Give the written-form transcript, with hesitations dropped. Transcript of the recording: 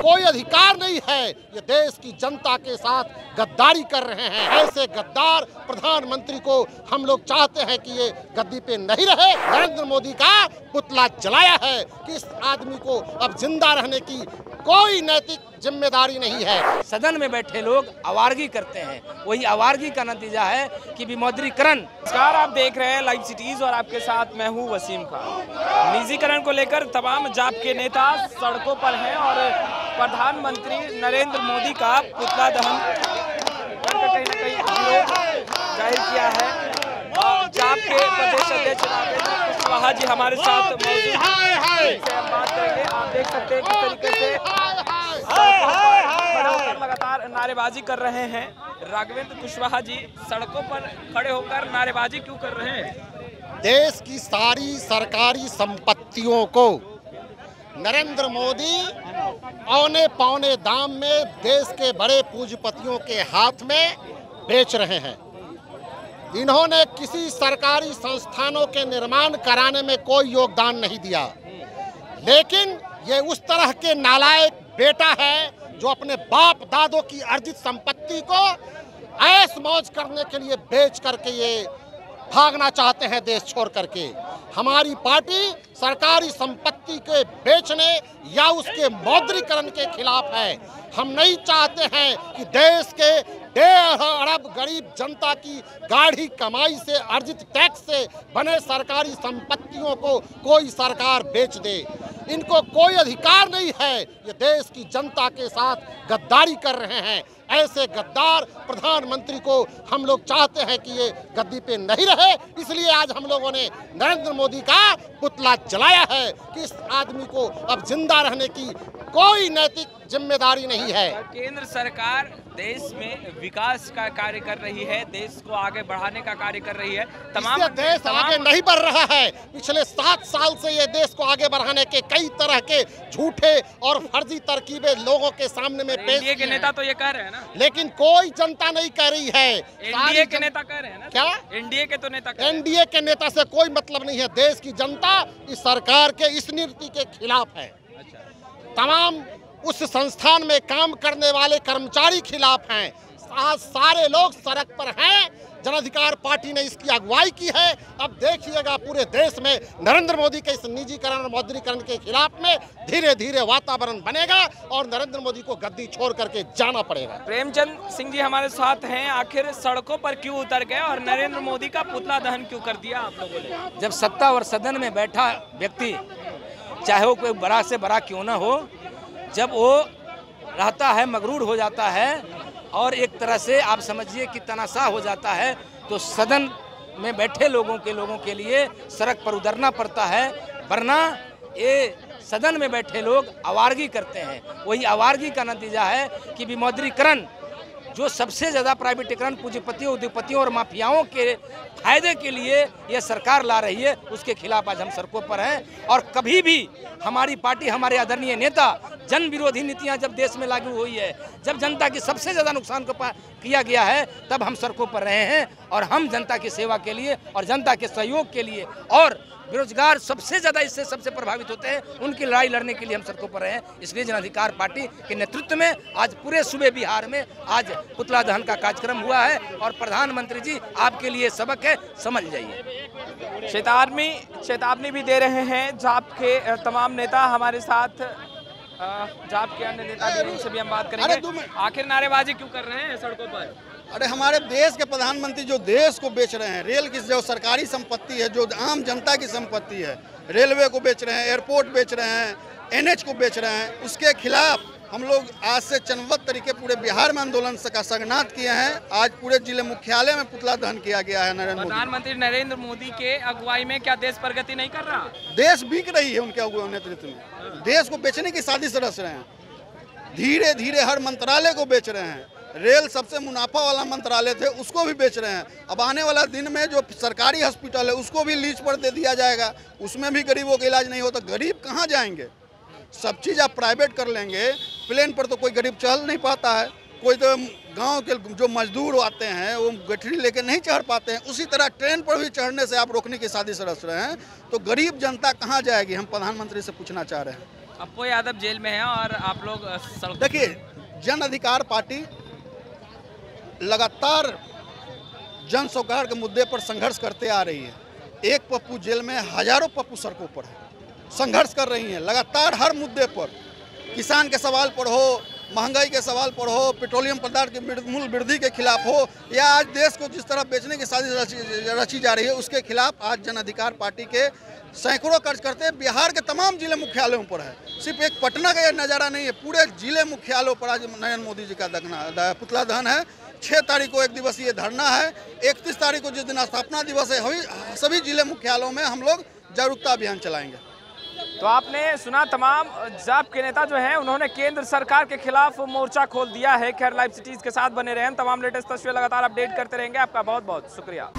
कोई अधिकार नहीं है। ये देश की जनता के साथ गद्दारी कर रहे हैं। ऐसे गद्दार प्रधानमंत्री को हम लोग चाहते हैं कि ये गद्दी पे नहीं रहे। नरेंद्र मोदी का पुतला जलाया है कि इस आदमी को अब जिंदा रहने की कोई नैतिक जिम्मेदारी नहीं है। सदन में बैठे लोग आवारगी करते हैं, वही आवारगी का नतीजा है कि विमुद्रीकरण। नमस्कार, आप देख रहे हैं लाइव सिटीज और आपके साथ मैं हूं वसीम खान। निजीकरण को लेकर तमाम जाप के नेता सड़कों पर हैं और प्रधानमंत्री नरेंद्र मोदी का पुतला दहन कहीं न कहीं विरोध जाहिर किया है। जाप के प्रदेश अध्यक्ष राघवेंद्र कुशवाहा जी हमारे साथ मौजूद हैं, हम बात करेंगे। आप देख सकते हैं किस तरीके से लगातार नारेबाजी कर रहे हैं। राघवेंद्र कुशवाहा जी सड़कों पर खड़े होकर नारेबाजी क्यों कर रहे हैं? देश की सारी सरकारी संपत्तियों को नरेंद्र मोदी औने पौने दाम में देश के बड़े पूंजीपतियों के हाथ में बेच रहे हैं। इन्होंने किसी सरकारी संस्थानों के निर्माण कराने में कोई योगदान नहीं दिया, लेकिन ये उस तरह के नालायक बेटा है जो अपने बाप दादों की अर्जित संपत्ति को ऐश मौज करने के लिए बेच करके ये भागना चाहते हैं देश छोड़ करके। हमारी पार्टी सरकारी संपत्ति के बेचने या उसके मौद्रीकरण के खिलाफ है। हम नहीं चाहते हैं कि देश के 1.5 अरब गरीब जनता की गाढ़ी कमाई से अर्जित टैक्स से बने सरकारी संपत्तियों को कोई सरकार बेच दे। इनको कोई अधिकार नहीं है। ये देश की जनता के साथ गद्दारी कर रहे हैं। ऐसे गद्दार प्रधानमंत्री को हम लोग चाहते हैं कि ये गद्दी पे नहीं रहे। इसलिए आज हम लोगों ने नरेंद्र मोदी का पुतला जलाया है कि इस आदमी को अब जिंदा रहने की कोई नैतिक जिम्मेदारी नहीं है। केंद्र सरकार देश में विकास का कार्य कर रही है, देश को आगे बढ़ाने का कार्य कर रही है। देश आगे नहीं बढ़ रहा है। पिछले 7 साल से ये देश को आगे बढ़ाने के कई तरह के झूठे और फर्जी तरकीबें लोगों के सामने में पेश एनडीए के नेता तो ये कह रहे हैं ना, लेकिन कोई जनता नहीं कह रही है। एनडीए के नेता कह रहे हैं ना। क्या? एनडीए के तो नेता एनडीए के नेता से कोई मतलब नहीं है। देश की जनता इस सरकार के इस नीति के खिलाफ है। तमाम उस संस्थान में काम करने वाले कर्मचारी खिलाफ हैं। आज सारे लोग सड़क पर हैं। जन अधिकार पार्टी ने इसकी अगुवाई की है। अब देखिएगा पूरे देश में नरेंद्र मोदी के इस निजीकरण और मौद्रीकरण के खिलाफ में धीरे धीरे वातावरण बनेगा और नरेंद्र मोदी को गद्दी छोड़ करके जाना पड़ेगा। प्रेमचंद सिंह जी हमारे साथ हैं। आखिर सड़कों पर क्यों उतर गए और नरेंद्र मोदी का पुतला दहन क्यों कर दिया आप लोगों ने? जब सत्ता और सदन में बैठा व्यक्ति, चाहे वो कोई बड़ा से बड़ा क्यों ना हो, जब वो रहता है, मगरूर हो जाता है और एक तरह से आप समझिए कि तनाशा हो जाता है, तो सदन में बैठे लोगों के लिए सड़क पर उतरना पड़ता है। वरना ये सदन में बैठे लोग आवारगी करते हैं, वही आवारगी का नतीजा है कि विमुद्रीकरण, जो सबसे ज़्यादा प्राइवेटीकरण पूंजीपतियों, उद्योगपतियों और माफियाओं के फायदे के लिए ये सरकार ला रही है, उसके खिलाफ आज हम सड़कों पर हैं। और कभी भी हमारी पार्टी, हमारे आदरणीय नेता जन विरोधी नीतियां जब देश में लागू हुई है, जब जनता की सबसे ज़्यादा नुकसान को किया गया है, तब हम सड़कों पर रहे हैं। और हम जनता की सेवा के लिए और जनता के सहयोग के लिए, और बेरोजगार सबसे ज़्यादा इससे सबसे प्रभावित होते हैं, उनकी लड़ाई लड़ने के लिए हम सड़कों पर हैं। इसलिए जन अधिकार पार्टी के नेतृत्व में आज पूरे सूबे बिहार में आज पुतला दहन का कार्यक्रम हुआ है। और प्रधानमंत्री जी आपके लिए सबक है, समझ जाइए। चेतावनी भी दे रहे हैं जाप के तमाम नेता हमारे साथ। जाप के अन्य नेता भी, इनसे भी हम बात करेंगे। आखिर नारेबाजी क्यों कर रहे हैं सड़कों पर? अरे हमारे देश के प्रधानमंत्री जो देश को बेच रहे हैं, रेल की जो सरकारी संपत्ति है, जो आम जनता की संपत्ति है, रेलवे को बेच रहे हैं, एयरपोर्ट बेच रहे हैं, एनएच को बेच रहे हैं, उसके खिलाफ हम लोग आज से चरणबद्ध तरीके पूरे बिहार में आंदोलन का संगनाद किए हैं। आज पूरे जिले मुख्यालय में पुतला दहन किया गया है। प्रधानमंत्री नरेंद्र मोदी के अगुवाई में क्या देश प्रगति नहीं कर रहा? देश बिक रही है उनके अगुवाई नेतृत्व में। देश को बेचने की साजिश रच रहे हैं। धीरे धीरे हर मंत्रालय को बेच रहे हैं। रेल सबसे मुनाफा वाला मंत्रालय थे, उसको भी बेच रहे हैं। अब आने वाला दिन में जो सरकारी हॉस्पिटल है उसको भी लीज पर दे दिया जाएगा, उसमें भी गरीबों का इलाज नहीं होता। गरीब कहाँ जाएंगे? सब चीज़ आप प्राइवेट कर लेंगे। प्लेन पर तो कोई गरीब चढ़ नहीं पाता है। कोई तो गांव के जो मजदूर आते हैं वो गठरी लेके नहीं चढ़ पाते हैं। उसी तरह ट्रेन पर भी चढ़ने से आप रोकने की साजिश रच रहे हैं, तो गरीब जनता कहाँ जाएगी? हम प्रधानमंत्री से पूछना चाह रहे हैं। अप्पू यादव जेल में है और आप लोग सड़क। देखिए, जन अधिकार पार्टी लगातार जन सौहार्द के मुद्दे पर संघर्ष करते आ रही है। एक पप्पू जेल में, हजारों पप्पू सड़कों पर है, संघर्ष कर रही हैं लगातार हर मुद्दे पर। किसान के सवाल पर हो, महंगाई के सवाल पर हो, पेट्रोलियम पदार्थ के मूल्य वृद्धि के खिलाफ हो, या आज देश को जिस तरह बेचने की साजिश रची जा रही है उसके खिलाफ आज जन अधिकार पार्टी के सैकड़ों कार्यकर्ता बिहार के तमाम जिले मुख्यालयों पर है। सिर्फ एक पटना का यह नज़ारा नहीं है, पूरे जिले मुख्यालयों पर आज नरेंद्र मोदी जी का पुतला दहन है। 6 तारीख को 1 दिवसीय धरना है। 31 तारीख को जिस दिन स्थापना दिवस है, सभी जिले मुख्यालयों में हम लोग जागरूकता अभियान चलाएंगे। तो आपने सुना, तमाम जाप के नेता जो हैं उन्होंने केंद्र सरकार के खिलाफ मोर्चा खोल दिया है। खैर, लाइव सिटीज के साथ बने रहें, तमाम लेटेस्ट तस्वीरें लगातार अपडेट करते रहेंगे। आपका बहुत बहुत शुक्रिया।